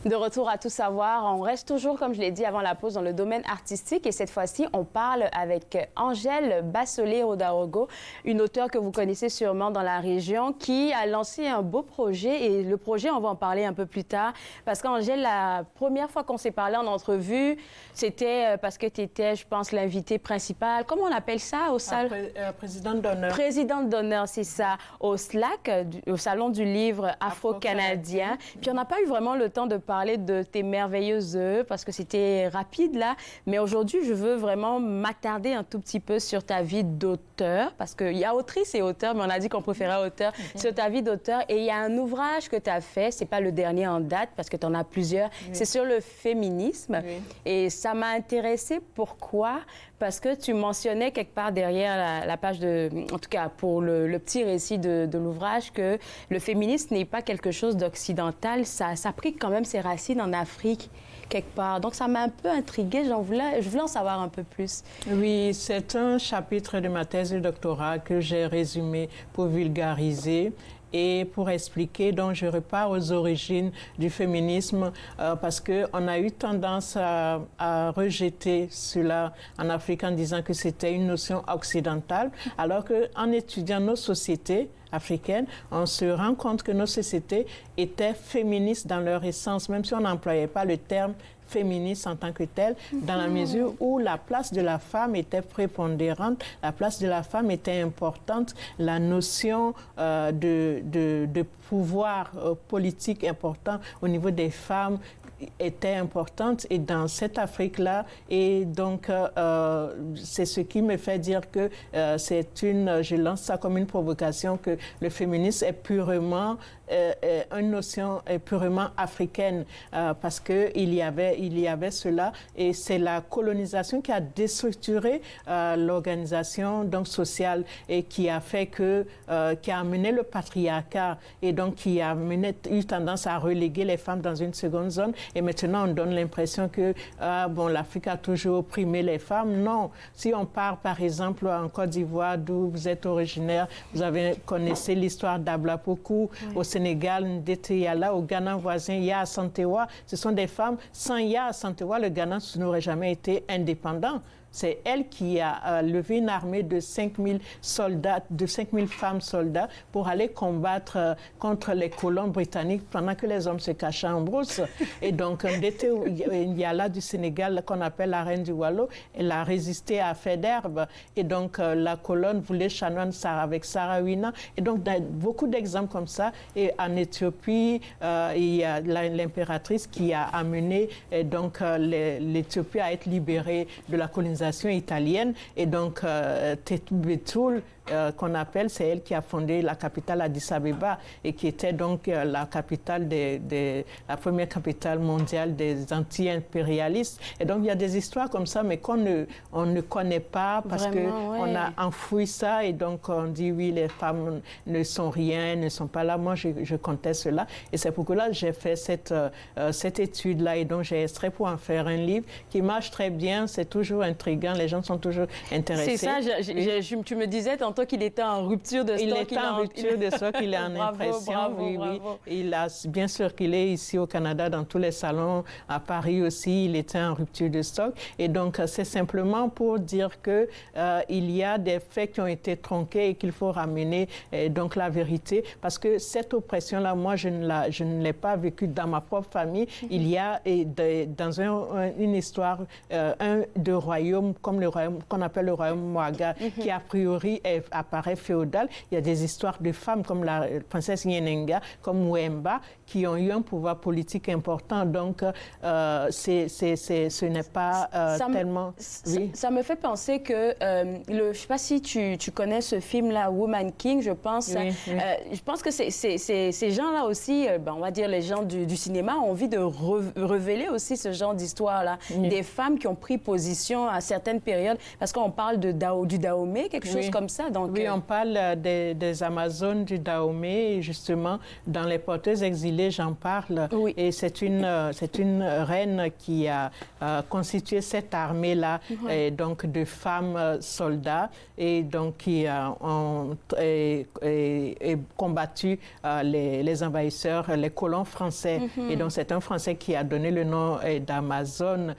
De retour à Tout savoir, on reste toujours, comme je l'ai dit avant la pause, dans le domaine artistique et cette fois-ci, on parle avec Angèle Bassolé-Ouedraogo, une auteure que vous connaissez sûrement dans la région, qui a lancé un beau projet et le projet, on va en parler un peu plus tard parce qu'Angèle, la première fois qu'on s'est parlé en entrevue, c'était parce que tu étais, je pense, l'invité principal. Comment on appelle ça au salon? Présidente d'honneur. Présidente d'honneur, c'est ça, au SLAC, au Salon du livre afro-canadien. Puis on n'a pas eu vraiment le temps de parler de tes merveilleuses œuvres parce que c'était rapide là. Mais aujourd'hui, je veux vraiment m'attarder un tout petit peu sur ta vie d'auteur parce qu'il y a autrice et auteur, mais on a dit qu'on préférait auteur. Sur ta vie d'auteur. Et il y a un ouvrage que tu as fait, c'est pas le dernier en date parce que tu en as plusieurs. Oui. C'est sur le féminisme. Oui. Et ça m'a intéressée. Pourquoi? Parce que tu mentionnais quelque part derrière la page de... En tout cas, pour le petit récit de l'ouvrage, que le féminisme n'est pas quelque chose d'occidental. Ça a pris quand même ses racines en Afrique, quelque part. Donc, ça m'a un peu intriguée. Je voulais en savoir un peu plus. Oui, c'est un chapitre de ma thèse de doctorat que j'ai résumé pour vulgariser et pour expliquer. Donc, je repars aux origines du féminisme parce qu'on a eu tendance à rejeter cela en Afrique en disant que c'était une notion occidentale, alors qu'en étudiant nos sociétés africaines, on se rend compte que nos sociétés étaient féministes dans leur essence, même si on n'employait pas le terme féministe en tant que tel, dans la mesure où la place de la femme était prépondérante, la place de la femme était importante, la notion de pouvoir politique important au niveau des femmes était importante et dans cette Afrique-là, et donc c'est ce qui me fait dire que je lance ça comme une provocation, que le féminisme est purement une notion purement africaine parce que il y avait cela, et c'est la colonisation qui a déstructuré l'organisation donc sociale et qui a fait qui a amené le patriarcat et donc qui a eu tendance à reléguer les femmes dans une seconde zone. Et maintenant, on donne l'impression que l'Afrique a toujours opprimé les femmes. Non. Si on part, par exemple, en Côte d'Ivoire, d'où vous êtes originaire, connaissez l'histoire d'Abla Pokou, oui. Au Sénégal, Ndete Yala, au Ghana voisin, Ya Asantewa. Ce sont des femmes. Sans Ya Asantewa, le Ghana n'aurait jamais été indépendant. C'est elle qui a levé une armée de 5000 soldats, de 5000 femmes soldats pour aller combattre contre les colons britanniques pendant que les hommes se cachaient en brousse. Et donc, Ndete Yala du Sénégal, qu'on appelle la reine du Wallo, elle a résisté à Faidherbe. Et donc, la colonne voulait chanoine avec Sarawina. Et donc, beaucoup d'exemples comme ça. Et en Éthiopie, il y a l'impératrice qui a amené l'Éthiopie à être libérée de la colonisation italienne, et donc Tetu Betul qu'on appelle, c'est elle qui a fondé la capitale Addis Abeba et qui était donc la capitale la première capitale mondiale des anti-impérialistes. Et donc il y a des histoires comme ça, mais on ne connaît pas parce qu'on a enfoui ça, et donc on dit oui, les femmes ne sont rien, ne sont pas là. Moi, je conteste cela, et c'est pourquoi là j'ai fait cette étude-là, et donc j'ai extrait pour en faire un livre qui marche très bien. C'est toujours intriguant, les gens sont toujours intéressés. C'est ça, tu me disais tantôt qu'il était en rupture de stock. Il est en rupture de stock, il est en impression. Bravo. Il a bien circulé ici au Canada, dans tous les salons, à Paris aussi, il était en rupture de stock. Et donc, c'est simplement pour dire que il y a des faits qui ont été tronqués et qu'il faut ramener donc la vérité. Parce que cette oppression-là, moi, je ne l'ai pas vécue dans ma propre famille. Il y a dans une histoire de royaume, comme le royaume qu'on appelle le royaume Mwaga, qui a priori apparaît féodal. Il y a des histoires de femmes comme la princesse Nyenenga, comme Wemba, qui ont eu un pouvoir politique important. Donc, ce n'est pas tellement... Ça me fait penser que, je ne sais pas si tu connais ce film-là, Woman King, je pense. Oui. Je pense que ces gens-là aussi, on va dire les gens du cinéma, ont envie de révéler aussi ce genre d'histoire-là. Oui. Des femmes qui ont pris position à certaines périodes, parce qu'on parle du Dahomey, quelque chose comme ça. Donc, oui, on parle des Amazones du Dahomey, et justement, dans les porteuses exilées, j'en parle. Oui. Et c'est une reine qui a constitué cette armée-là, donc de femmes soldats, et donc qui ont combattu les envahisseurs, les colons français. Et donc, c'est un Français qui a donné le nom d'Amazone,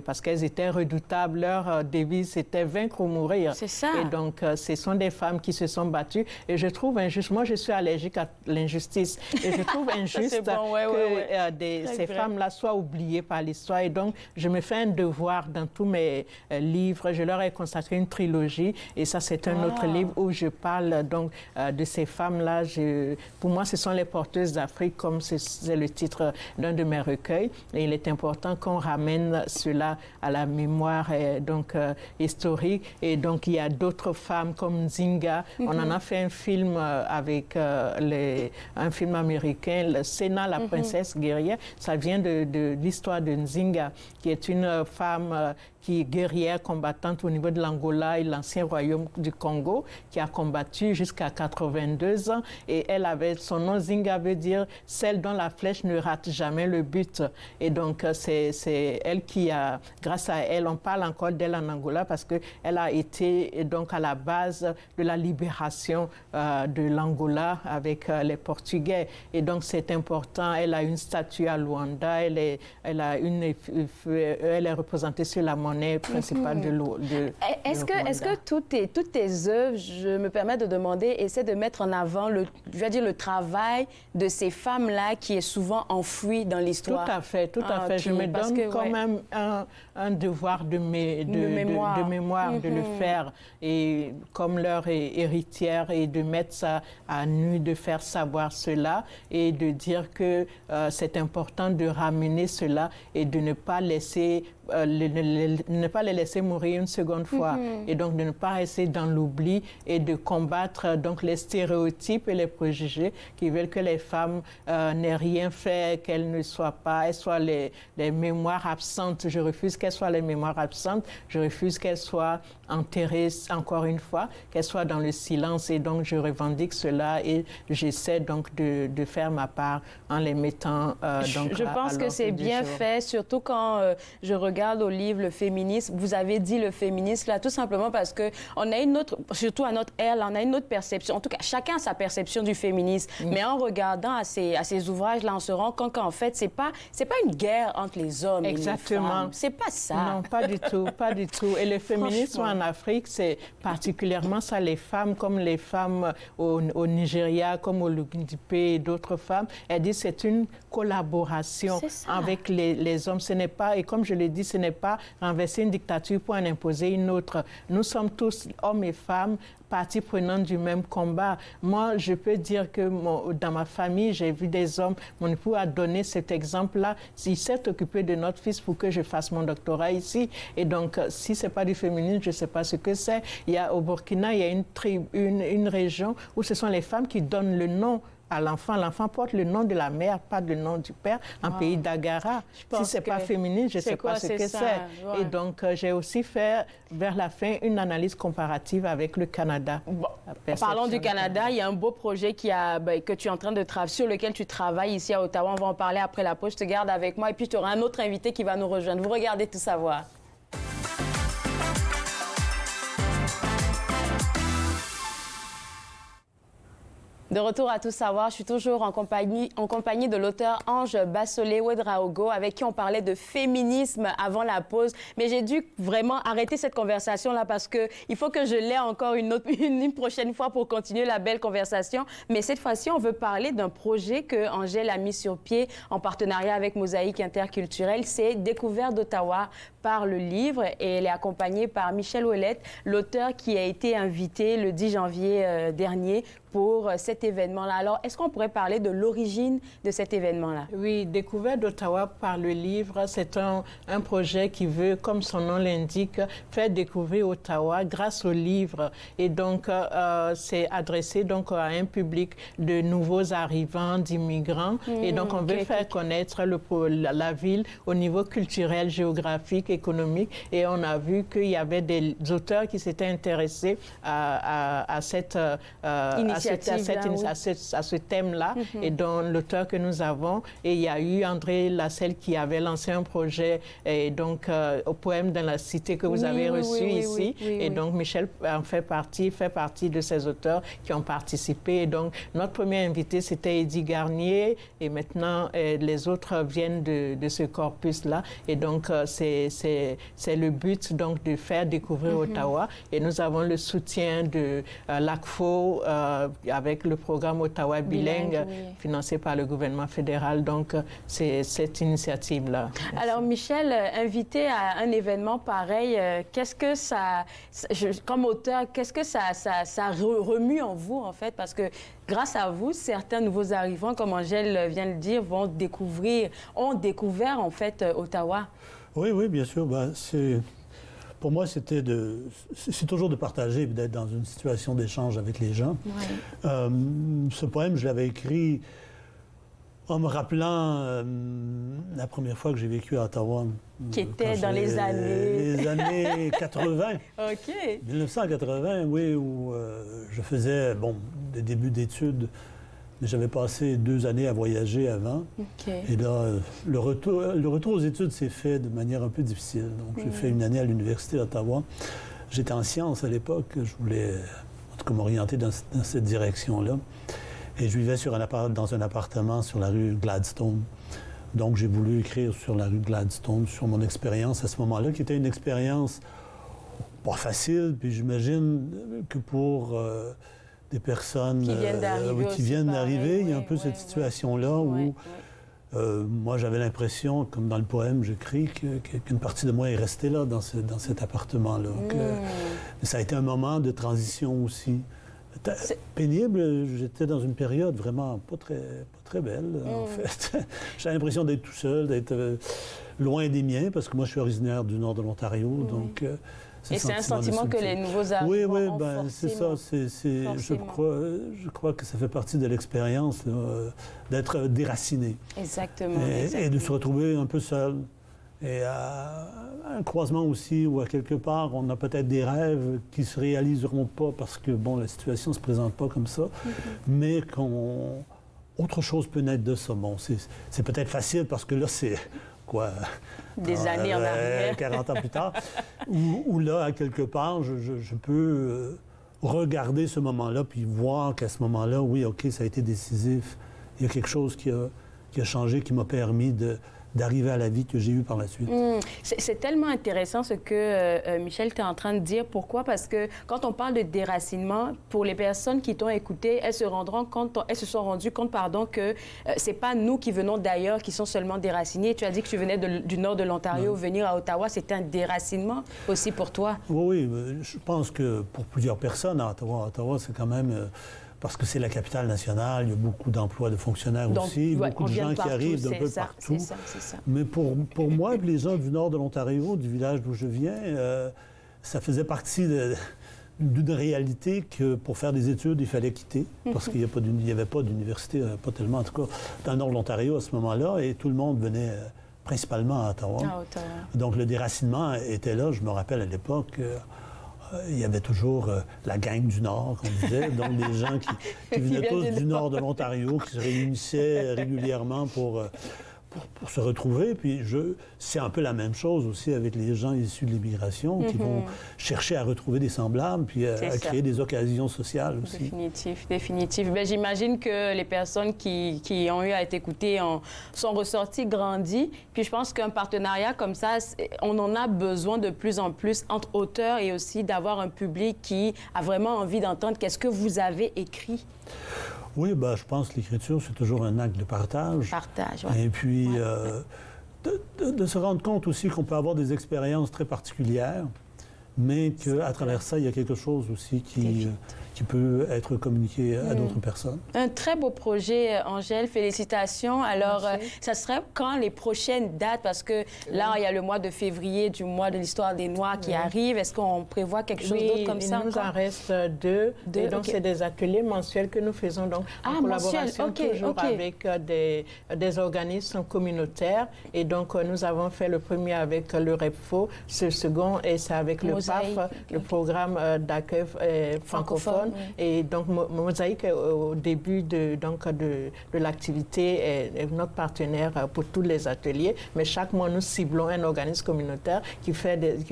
parce qu'elles étaient redoutables. Leur devise, c'était vaincre ou mourir. C'est ça. Et donc, ce sont des femmes qui se sont battues. Et je trouve injuste, moi je suis allergique à l'injustice, et je trouve injuste que ces femmes-là soient oubliées par l'histoire. Et donc, je me fais un devoir dans tous mes livres. Je leur ai consacré une trilogie, et ça, c'est un autre livre où je parle donc de ces femmes-là. Pour moi, ce sont les porteuses d'Afrique, comme c'est le titre d'un de mes recueils. Et il est important qu'on ramène cela à la mémoire historique. Et donc, il y a d'autres femmes comme Nzinga. On en a fait un film avec un film américain, le Sénat, la princesse guerrière. Ça vient de l'histoire de Nzinga, qui est une femme qui est guerrière combattante au niveau de l'Angola et l'ancien royaume du Congo, qui a combattu jusqu'à 82 ans. Et elle avait, son nom Nzinga veut dire celle dont la flèche ne rate jamais le but. Et donc, c'est elle qui a, grâce à elle, on parle encore d'elle en Angola parce qu'elle a été donc à la base de la libération de l'Angola avec les Portugais. Et donc, c'est important. Elle a une statue à Luanda. Elle est représentée sur la monnaie principale de Est-ce que toutes tes œuvres, je me permets de demander, essaient de mettre en avant le travail de ces femmes-là qui est souvent enfoui dans l'histoire? Tout à fait, tout à fait. Je me donne quand même un devoir de mémoire, de le faire, et comme leur héritière, et de mettre ça à nu, de faire savoir cela, et de dire que c'est important de ramener cela et de ne pas laisser ne pas les laisser mourir une seconde fois, et donc de ne pas rester dans l'oubli, et de combattre donc les stéréotypes et les préjugés qui veulent que les femmes n'aient rien fait, qu'elles ne soient pas, elles soient les mémoires absentes. Je refuse qu'elles soient les mémoires absentes, je refuse qu'elles soient enterrées encore une fois, qu'elles soient dans le silence, et donc je revendique cela, et j'essaie donc de faire ma part en les mettant donc je pense que c'est bien fait, surtout quand je regarde au livre Le Féminisme. Vous avez dit le féminisme là tout simplement parce que on a une autre, surtout à notre ère, là, on a une autre perception. En tout cas, chacun a sa perception du féminisme. Mais en regardant à ces ouvrages là, on se rend compte qu'en fait, c'est pas une guerre entre les hommes et les femmes. C'est pas ça. Non, pas du tout, pas du tout. Et le féminisme en Afrique, c'est particulièrement ça. Les femmes, comme les femmes au Nigeria, comme au Lugndipé et d'autres femmes, elles disent c'est une collaboration avec les hommes. Ce n'est pas, et comme je l'ai dit, ce n'est pas renverser une dictature pour en imposer une autre. Nous sommes tous, hommes et femmes, partie prenante du même combat. Moi, je peux dire que dans ma famille, j'ai vu des hommes, mon époux a donné cet exemple-là. Il s'est occupé de notre fils pour que je fasse mon doctorat ici. Et donc, si ce n'est pas du féminisme, je ne sais pas ce que c'est. Au Burkina, il y a une région où ce sont les femmes qui donnent le nom à l'enfant. L'enfant porte le nom de la mère, pas le nom du père, en pays d'Agara. Si ce n'est pas féministe, je ne sais pas ce que c'est. Ouais. Et donc, j'ai aussi fait, vers la fin, une analyse comparative avec le Canada. Bon, parlons du Canada. Il y a un beau projet que tu es en train de travailler, sur lequel tu travailles ici à Ottawa. On va en parler après la pause. Je te garde avec moi. Et puis, tu auras un autre invité qui va nous rejoindre. Vous regardez Tout savoir. De retour à Tout savoir, je suis toujours en compagnie de l'auteur Ange Bassolé Ouedraogo, avec qui on parlait de féminisme avant la pause. Mais j'ai dû vraiment arrêter cette conversation-là parce qu'il faut que je l'aie encore une prochaine fois pour continuer la belle conversation. Mais cette fois-ci, on veut parler d'un projet que Angèle a mis sur pied en partenariat avec Mosaïque Interculturelle. C'est Découverte d'Ottawa par le livre, et elle est accompagnée par Michel Ouellette, l'auteur qui a été invité le 10 janvier dernier pour cette cet événement-là. Alors, est-ce qu'on pourrait parler de l'origine de cet événement-là? Oui, Découverte d'Ottawa par le livre, c'est un projet qui veut, comme son nom l'indique, faire découvrir Ottawa grâce au livre. Et donc, c'est adressé donc à un public de nouveaux arrivants, d'immigrants. Et donc, on veut faire connaître la ville au niveau culturel, géographique, économique. Et on a vu qu'il y avait des auteurs qui s'étaient intéressés à ce thème-là, et dont l'auteur que nous avons. Et il y a eu André Lasselle qui avait lancé un projet, et donc au poème dans la cité que vous avez reçu ici. Et donc Michel en fait partie de ces auteurs qui ont participé. Et donc notre premier invité, c'était Eddie Garnier, et maintenant les autres viennent de ce corpus-là. Et donc c'est le but donc de faire découvrir Ottawa. Et nous avons le soutien de l'ACFO avec le programme Ottawa Bilingue, financé par le gouvernement fédéral. Donc, c'est cette initiative-là. Alors, Michel, invité à un événement pareil, qu'est-ce que comme auteur, qu'est-ce que ça remue en vous, en fait? Parce que grâce à vous, certains nouveaux arrivants, comme Angèle vient de le dire, ont découvert, en fait, Ottawa. Oui, bien sûr. Pour moi, c'est toujours de partager et d'être dans une situation d'échange avec les gens. Ouais. Ce poème, je l'avais écrit en me rappelant la première fois que j'ai vécu à Ottawa. Qui était dans les années 80. OK. 1980, oui, où je faisais, des débuts d'études. Mais j'avais passé 2 années à voyager avant. Okay. Et là, le retour aux études s'est fait de manière un peu difficile. Donc, j'ai fait une année à l'Université d'Ottawa. J'étais en sciences à l'époque. Je voulais, en tout cas, m'orienter dans cette direction-là. Et je vivais dans un appartement sur la rue Gladstone. Donc, j'ai voulu écrire sur la rue Gladstone, sur mon expérience à ce moment-là, qui était une expérience pas facile. Puis j'imagine que pour... des personnes qui viennent d'arriver, il y a un peu cette situation-là où moi j'avais l'impression, comme dans le poème j'écris, qu'une partie de moi est restée là, dans cet appartement-là. Ça a été un moment de transition aussi. Pénible, j'étais dans une période vraiment pas très belle, en fait. J'avais l'impression d'être tout seul, d'être loin des miens, parce que moi je suis originaire du nord de l'Ontario, donc... Et c'est un sentiment que les nouveaux arrivants ont c'est ça. Je crois que ça fait partie de l'expérience d'être déraciné. Exactement. Et de se retrouver un peu seul. Et à un croisement aussi, où à quelque part, on a peut-être des rêves qui ne se réaliseront pas parce que, la situation ne se présente pas comme ça, mais autre chose peut naître de ça. C'est peut-être facile parce que là, c'est... Des années en arrière. 40 ans plus tard, où là, à quelque part, je peux regarder ce moment-là, puis voir qu'à ce moment-là, oui, OK, ça a été décisif. Il y a quelque chose qui a changé, qui m'a permis d'arriver à la vie que j'ai eue par la suite. C'est tellement intéressant ce que Michel est en train de dire. Pourquoi? Parce que quand on parle de déracinement, pour les personnes qui t'ont écouté, elles se sont rendues compte que c'est pas nous qui venons d'ailleurs qui sont seulement déracinés. Tu as dit que tu venais du nord de l'Ontario, venir à Ottawa, c'était un déracinement aussi pour toi? Oui, je pense que pour plusieurs personnes à Ottawa, c'est quand même... parce que c'est la capitale nationale, il y a beaucoup d'emplois de fonctionnaires aussi, beaucoup de gens qui arrivent d'un peu partout. C'est ça. Mais pour moi et les gens du nord de l'Ontario, du village d'où je viens, ça faisait partie d'une réalité que pour faire des études, il fallait quitter, parce qu'il n'y avait pas d'université, pas tellement en tout cas, dans le nord de l'Ontario à ce moment-là, et tout le monde venait principalement à Ottawa. Donc le déracinement était là, je me rappelle à l'époque... il y avait toujours la gang du Nord, comme on disait, donc des gens qui venaient tous du nord de l'Ontario, qui se réunissaient régulièrement pour se retrouver. Puis c'est un peu la même chose aussi avec les gens issus de l'immigration qui vont chercher à retrouver des semblables puis à créer des occasions sociales aussi. Définitif. Bien, j'imagine que les personnes qui ont eu à être écoutées sont ressorties, grandies. Puis je pense qu'un partenariat comme ça, on en a besoin de plus en plus entre auteurs et aussi d'avoir un public qui a vraiment envie d'entendre qu'est-ce que vous avez écrit. Oui, je pense que l'écriture, c'est toujours un acte de partage. Oui. Et puis, de se rendre compte aussi qu'on peut avoir des expériences très particulières mais qu'à travers ça, il y a quelque chose aussi qui peut être communiqué à d'autres personnes. Un très beau projet, Angèle. Félicitations. Alors, ça serait quand les prochaines dates? Parce que là, il y a le mois de février, du mois de l'histoire des Noirs qui arrive. Est-ce qu'on prévoit quelque chose d'autre comme ça? Il nous en reste deux. Et donc, c'est des ateliers mensuels que nous faisons donc, en collaboration toujours avec des organismes communautaires. Et donc, nous avons fait le premier avec le REPFO. Ce second, et c'est avec le PAF, le programme d'accueil francophone. Et donc, Mosaïque, au début de l'activité, est notre partenaire pour tous les ateliers. Mais chaque mois, nous ciblons un organisme communautaire qui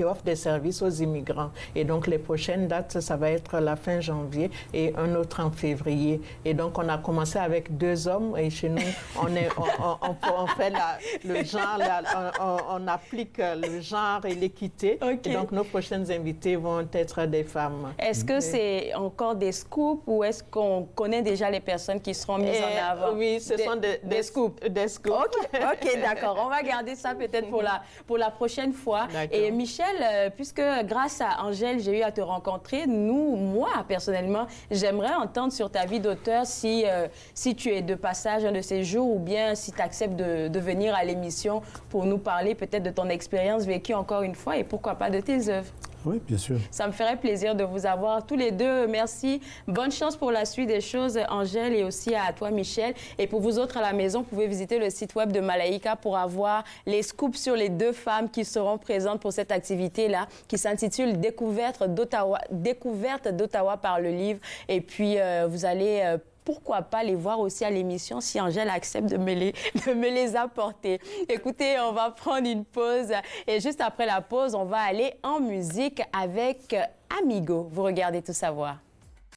offre des services aux immigrants. Et donc, les prochaines dates, ça va être la fin janvier et un autre en février. Et donc, on a commencé avec 2 hommes. Et chez nous, on fait le genre, on applique le genre et l'équité. Et donc, nos prochaines invités vont être des femmes. Est-ce que c'est encore des scoops ou est-ce qu'on connaît déjà les personnes qui seront mises en avant? Oui, ce sont des scoops. Des scoops. OK, d'accord. On va garder ça peut-être pour la prochaine fois. Et Michel, puisque grâce à Angèle, j'ai eu à te rencontrer, moi, personnellement, j'aimerais entendre sur ta vie d'auteur si tu es de passage un de ces jours ou bien si tu acceptes de venir à l'émission pour nous parler peut-être de ton expérience vécue encore une fois et pourquoi pas de tes œuvres. Oui, bien sûr. Ça me ferait plaisir de vous avoir tous les deux. Merci. Bonne chance pour la suite des choses, Angèle, et aussi à toi, Michel. Et pour vous autres à la maison, vous pouvez visiter le site web de Malaika pour avoir les scoops sur les 2 femmes qui seront présentes pour cette activité-là, qui s'intitule Découverte d'Ottawa par le livre. Et puis, vous allez... pourquoi pas les voir aussi à l'émission si Angèle accepte de me les apporter. Écoutez, on va prendre une pause et juste après la pause, on va aller en musique avec Amigo. Vous regardez Tout savoir.